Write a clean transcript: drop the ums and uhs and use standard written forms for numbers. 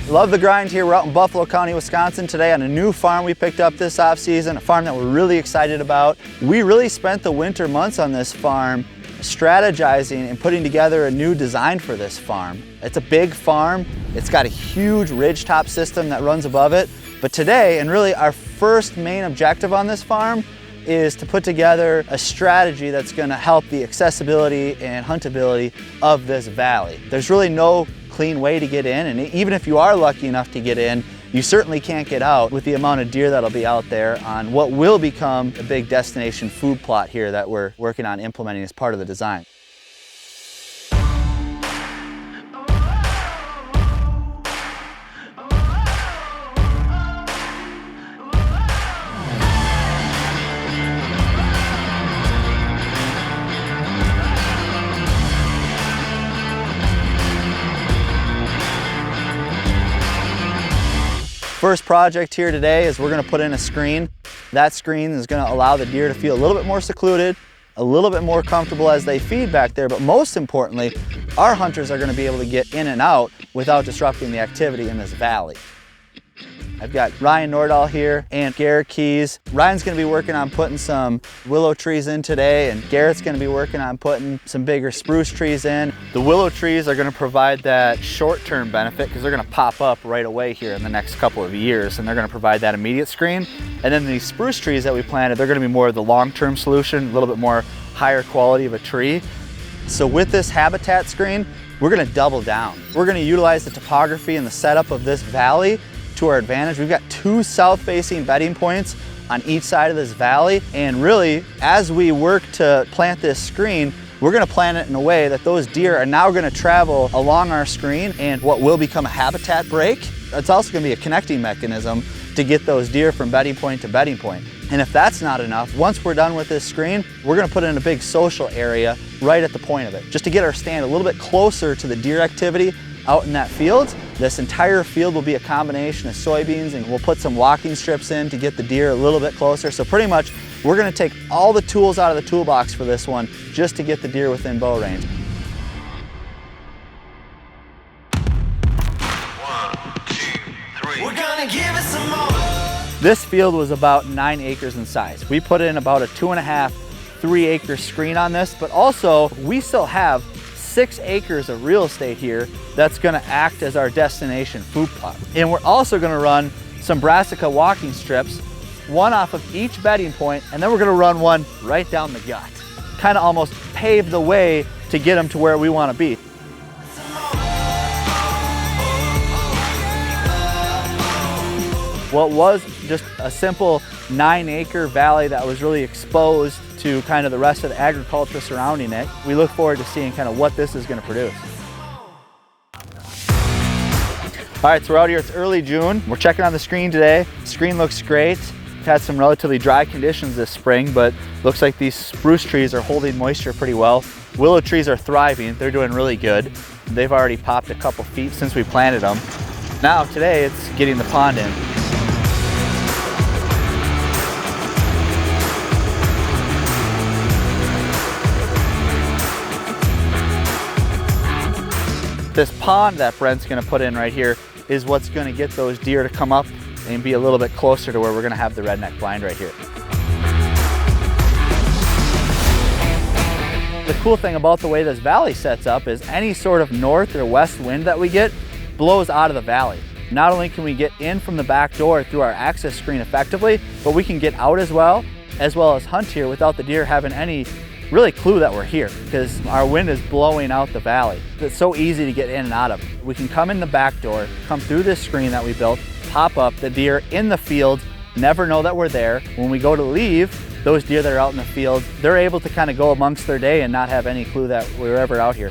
Love the grind here. We're out in Buffalo County, Wisconsin today on a new farm we picked up this off-season, a farm that we're really excited about. We really spent the winter months on this farm strategizing and putting together a new design for this farm. It's a big farm. It's got a huge ridge-top system that runs above it. But today, and really our first main objective on this farm, is to put together a strategy that's going to help the accessibility and huntability of this valley. There's really no clean way to get in, and even if you are lucky enough to get in, you certainly can't get out with the amount of deer that'll be out there on what will become a big destination food plot here that we're working on implementing as part of the design. First project here today is we're going to put in a screen. That screen is going to allow the deer to feel a little bit more secluded, a little bit more comfortable as they feed back there, but most importantly, our hunters are going to be able to get in and out without disrupting the activity in this valley. I've got Ryan Nordahl here and Garrett Keys. Ryan's going to be working on putting some willow trees in today, and Garrett's going to be working on putting some bigger spruce trees in. The willow trees are going to provide that short-term benefit because they're going to pop up right away here in the next couple of years, and they're going to provide that immediate screen. And then these spruce trees that we planted, they're going to be more of the long-term solution, a little bit more higher quality of a tree. So with this habitat screen, we're going to double down. We're going to utilize the topography and the setup of this valley to our advantage. We've got two south-facing bedding points on each side of this valley, and really, as we work to plant this screen, we're going to plant it in a way that those deer are now going to travel along our screen and what will become a habitat break. It's also going to be a connecting mechanism to get those deer from bedding point to bedding point. And if that's not enough, once we're done with this screen, we're going to put in a big social area right at the point of it, just to get our stand a little bit closer to the deer activity out in that field. This entire field will be a combination of soybeans, and we'll put some walking strips in to get the deer a little bit closer. So pretty much we're going to take all the tools out of the toolbox for this one just to get the deer within bow range. 1, 2, 3. We're gonna give it some more. This field was about 9 acres in size. We put in about a 2.5, 3 acre screen on this, but also we still have 6 acres of real estate here that's going to act as our destination food plot. And we're also going to run some brassica walking strips, one off of each bedding point, and then we're going to run one right down the gut. Kind of almost pave the way to get them to where we want to be. What was just a simple 9-acre valley that was really exposed to kind of the rest of the agriculture surrounding it, we look forward to seeing kind of what this is going to produce. All right, so we're out here, it's early June. We're checking on the screen today. The screen looks great. We've had some relatively dry conditions this spring, but looks like these spruce trees are holding moisture pretty well. Willow trees are thriving, they're doing really good. They've already popped a couple feet since we planted them. Now today it's getting the pond in. This pond that Brent's going to put in right here is what's going to get those deer to come up and be a little bit closer to where we're going to have the redneck blind right here. The cool thing about the way this valley sets up is any sort of north or west wind that we get blows out of the valley. Not only can we get in from the back door through our access screen effectively, but we can get out as well as hunt here without the deer having any really clue that we're here, because our wind is blowing out the valley. It's so easy to get in and out of. We can come in the back door, come through this screen that we built, pop up, the deer in the field never know that we're there. When we go to leave, those deer that are out in the field, they're able to kind of go amongst their day and not have any clue that we're ever out here.